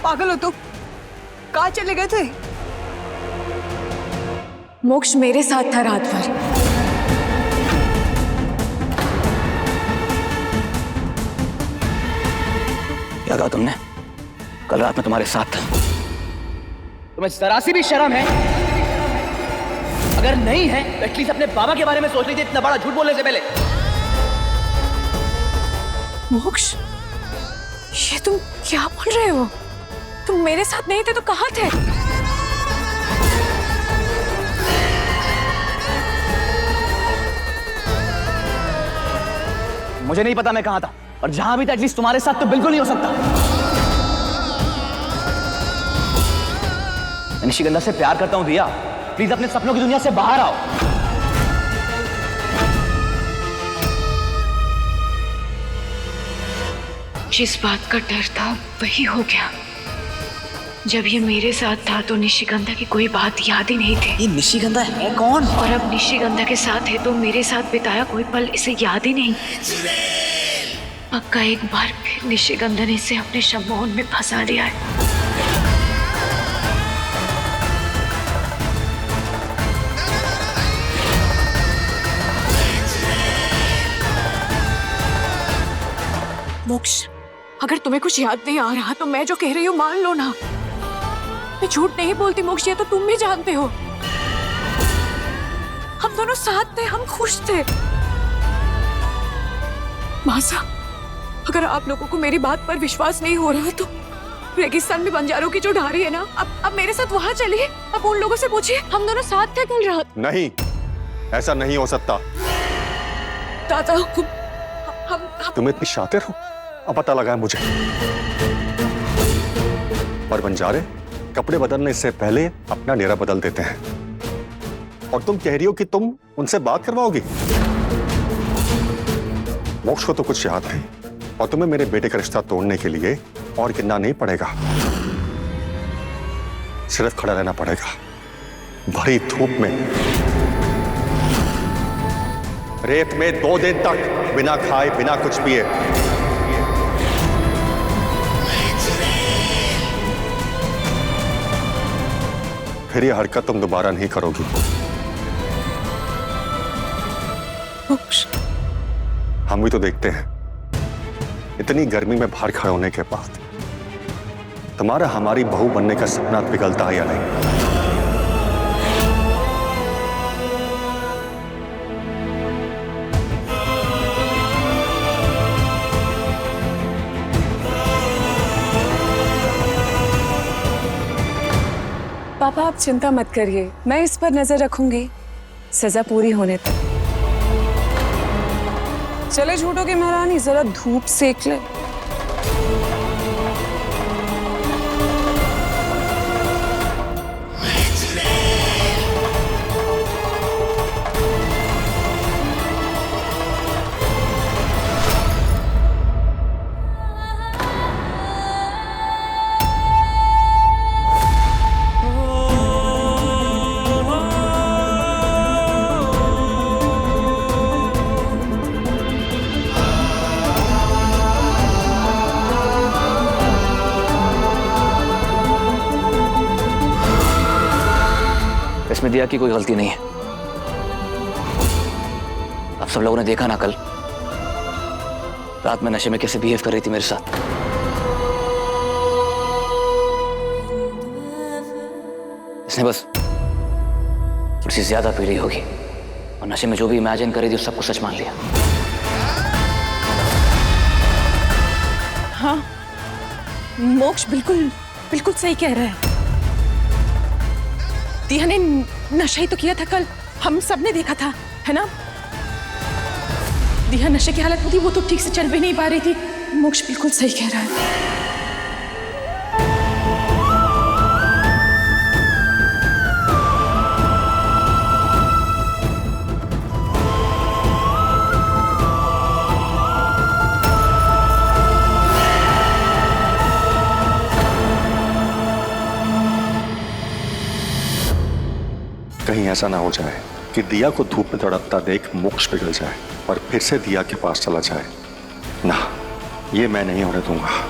पागल हो तुम? कहाँ चले गए थे? मोक्ष मेरे साथ था रात भर। क्या कहा तुमने? कल रात में तुम्हारे साथ था। तुम्हें जरा सी भी शर्म है? अगर नहीं है तो एटलीस्ट अपने बाबा के बारे में सोच लीजिए, इतना बड़ा झूठ बोलने से पहले। मोक्ष, ये तुम क्या बोल रहे हो? तुम मेरे साथ नहीं थे तो कहाँ थे? मुझे नहीं पता मैं कहां था, और जहां भी था एटलीस्ट तुम्हारे साथ तो बिल्कुल नहीं हो सकता। मैं निशिगंधा से प्यार करता हूं दिया, प्लीज अपने सपनों की दुनिया से बाहर आओ। जिस बात का डर था वही हो गया। जब ये मेरे साथ था तो निशिगंधा की कोई बात याद ही नहीं थी। ये निशिगंधा है कौन? और अब निशिगंधा के साथ है तो मेरे साथ बिताया कोई पल इसे याद ही नहीं। पक्का एक बार फिर निशिगंधा ने इसे अपने सम्मोहन में फंसा दिया है। मोक्ष, अगर तुम्हें कुछ याद नहीं आ रहा तो मैं जो कह रही हूँ मान लो ना। मैं झूठ नहीं बोलती मोक्ष, ये तो तुम भी जानते हो। हम दोनों साथ थे, हम खुश थे। मासा, अगर आप लोगों को मेरी बात पर विश्वास नहीं हो रहा तो रेगिस्तान में बंजारों की जो ढारी है ना, अब मेरे साथ वहां चलिए। अब उन लोगों से पूछिए, हम दोनों साथ थे कल रात। नहीं, ऐसा नहीं हो सकता। दादा, हम तुम इतनी शातिर हो, अब पता लगा है मुझे। पर बंजारे कपड़े बदलने से पहले अपना डेरा बदल देते हैं, और तुम कह रही हो कि तुम उनसे बात करवाओगी। मोक्ष को तो कुछ याद नहीं, और तुम्हें मेरे बेटे का रिश्ता तोड़ने के लिए और गिनना नहीं पड़ेगा, सिर्फ खड़ा रहना पड़ेगा भरी धूप में, रेत में 2 दिन तक, बिना खाए बिना कुछ पिए। फिर ये हरकत तुम दोबारा नहीं करोगी। हम भी तो देखते हैं, इतनी गर्मी में बाहर खड़े होने के बाद तुम्हारा हमारी बहू बनने का सपना पिघलता है या नहीं? पापा, आप चिंता मत करिए, मैं इस पर नजर रखूंगी सजा पूरी होने तक। चले झूठों की महारानी, जरा धूप सेक ले। इसमें दिया की कोई गलती नहीं है। आप सब लोगों ने देखा ना कल रात में नशे में कैसे बिहेव कर रही थी मेरे साथ। इसने बस थोड़ी सी ज्यादा पी रही होगी, और नशे में जो भी इमेजिन कर रही थी सबको सच मान लिया। हाँ, मोक्ष बिल्कुल बिल्कुल सही कह रहा है। दिया ने नशा ही तो किया था कल, हम सब ने देखा था, है ना? दिया नशे की हालत में थी, वो तो ठीक से चल भी नहीं पा रही थी। मोक्ष बिल्कुल सही कह रहा है। कहीं ऐसा ना हो जाए कि दिया को धूप में तड़पता देख मोक्ष पिघल जाए और फिर से दिया के पास चला जाए। ना, ये मैं नहीं होने दूंगा।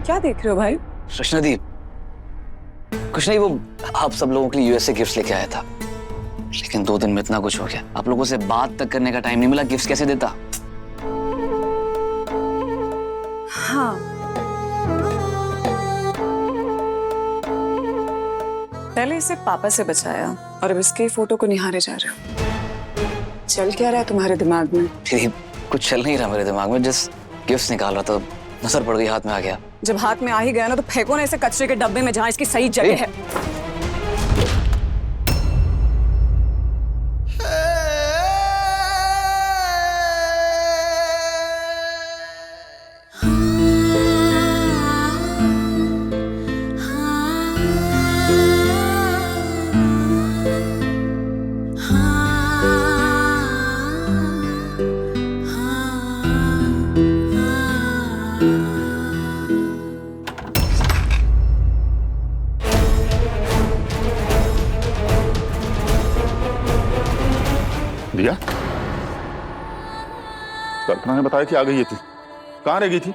क्या देख रहे हो भाई? रचना दी, कुछ नहीं, वो आप सब लोगों के लिए यूएस से गिफ्ट्स लेके आया था, लेकिन 2 दिन में इतना कुछ हो गया, आप लोगों से बात तक करने का टाइम नहीं मिला। गिफ्ट्स कैसे देता? हाँ, पहले इसे पापा से बचाया और अब इसकी फोटो को निहारे जा रहे हो। चल क्या रहा है तुम्हारे दिमाग में? फिर कुछ चल नहीं रहा मेरे दिमाग में, जस्ट गिफ्ट्स निकाल रहा था, नजर पड़ गई, हाथ में आ गया। जब हाथ में आ ही गया ना तो फेंको ना इसे कचरे के डब्बे में जहां इसकी सही जगह है। दिया, कल्पना ने बताया कि आ गई है तू, कहाँ रह गई थी?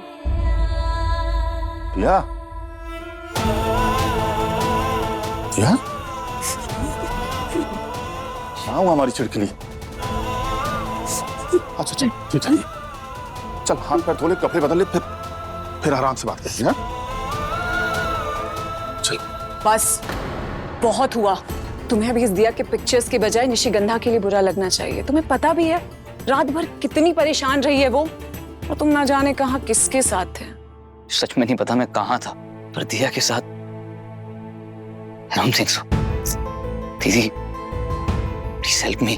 दिया, दिया, क्या हुआ हमारी छिड़कली? अच्छा चल चल चल चल, हाथ पैर धो ले, कपड़े बदल ले, फिर आराम से बात करते हैं। चल बस बहुत हुआ। तुम्हें भी इस दिया के पिक्चर्स के बजाय निशिगंधा के लिए बुरा लगना चाहिए। तुम्हें पता भी है रात भर कितनी परेशान रही है वो, और तुम ना जाने कहां किसके साथ थे। सच में नहीं पता मैं कहाँ था, पर दिया के साथ। I don't think so. दीदी, प्लीज हेल्प मी।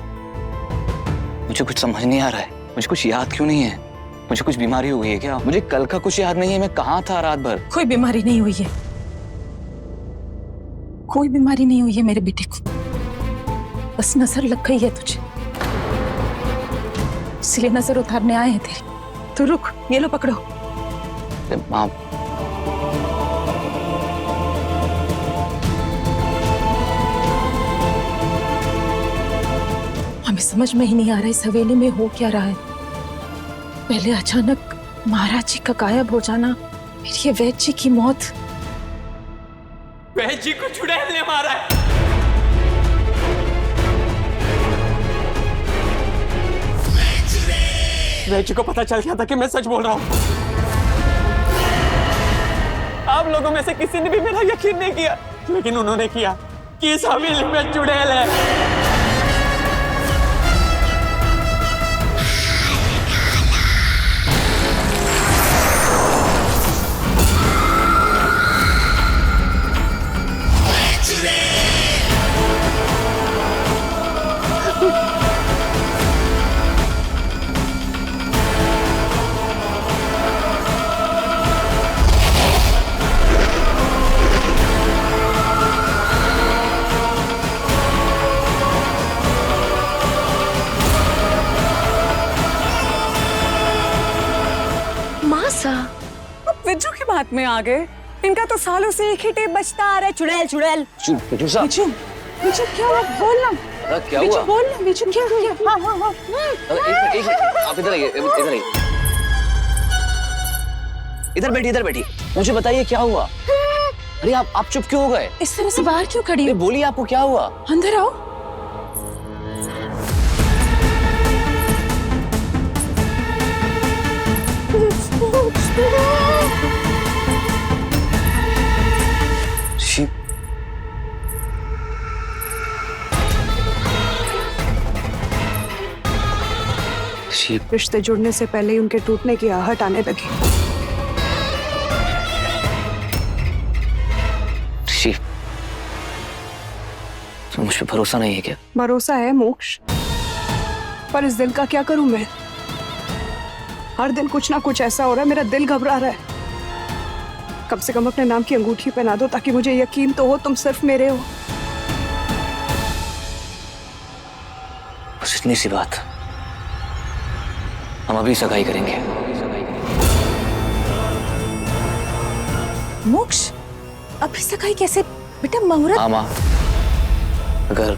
मुझे कुछ समझ नहीं आ रहा है, मुझे कुछ याद क्यों नहीं है? मुझे कुछ बीमारी हो गई है क्या? मुझे कल का कुछ याद नहीं है, मैं कहाँ था रात भर? कोई बीमारी नहीं हुई है, कोई बीमारी नहीं हुई है मेरे बेटे को, बस नजर लग गई है तुझे, इसलिए नजर उतारने आए हैं तेरी। तो रुक, ये लो पकड़ो। माँ, हमें समझ में ही नहीं आ रहा इस हवेली में हो क्या रहा है। पहले अचानक महाराज जी का गायब हो जाना, फिर ये वैद्य जी की मौत। वैद्य जी को चुड़ैल ने मारा है। वैद्य जी को पता चल गया था कि मैं सच बोल रहा हूं। आप लोगों में से किसी ने भी मेरा यकीन नहीं किया, लेकिन उन्होंने किया कि इस हवेली में चुड़ैल है। विजू की बात में आ गए। इनका तो सालों से एक ही टेप बजता आ रहा है, चुड़ैल चुड़ैल। विजू, विजू क्या हुआ? बोलना। क्या विजू हुआ? बोलना, विजू क्या हुआ? हाँ हाँ हाँ। एक मिनट, आप इधर आइए, इधर आइए, इधर बैठिए, मुझे बताइए क्या हुआ? अरे आप चुप क्यों हो गए? इस तरह से बाहर क्यों खड़ी हो? बोलिए, आपको क्या हुआ? अंदर आओ। रिश्ते जुड़ने से पहले ही उनके टूटने की आहट आने लगी। तो मुझ पे भरोसा नहीं है क्या? भरोसा है मोक्ष, पर इस दिल का क्या करूं मैं? हर दिन कुछ ना कुछ ऐसा हो रहा है, मेरा दिल घबरा रहा है। कम से कम अपने नाम की अंगूठी पहना दो ताकि मुझे यकीन तो हो तुम सिर्फ मेरे हो। बस इतनी सी बात, हम अभी सगाई करेंगे। मोक्ष, अभी सगाई कैसे? बेटा मुहूर्त। हाँ माँ, अगर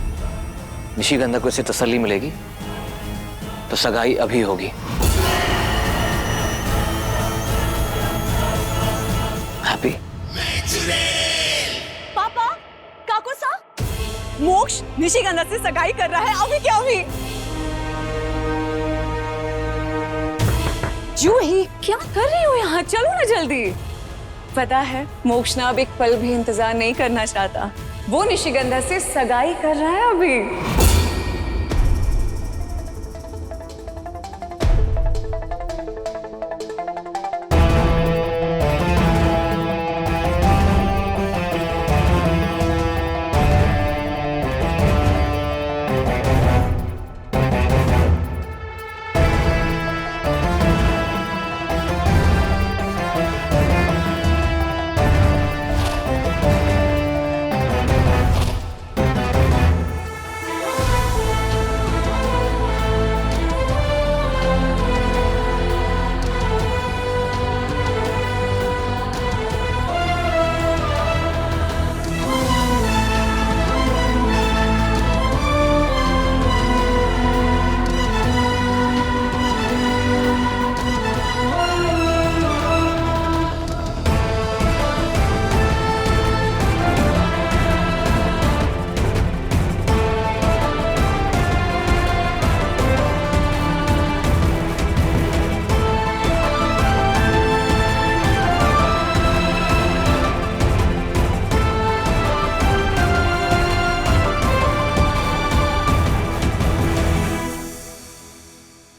निशिगंधा को इससे तसल्ली मिलेगी तो सगाई अभी होगी। हैप्पी? पापा, काको सा, मोक्ष निशिगंधा से सगाई कर रहा है अभी क्या अभी? जूही, क्या कर रही हो यहाँ? चलो ना जल्दी। पता है मोक्ष ना अब एक पल भी इंतजार नहीं करना चाहता, वो निशिगंधा से सगाई कर रहा है अभी।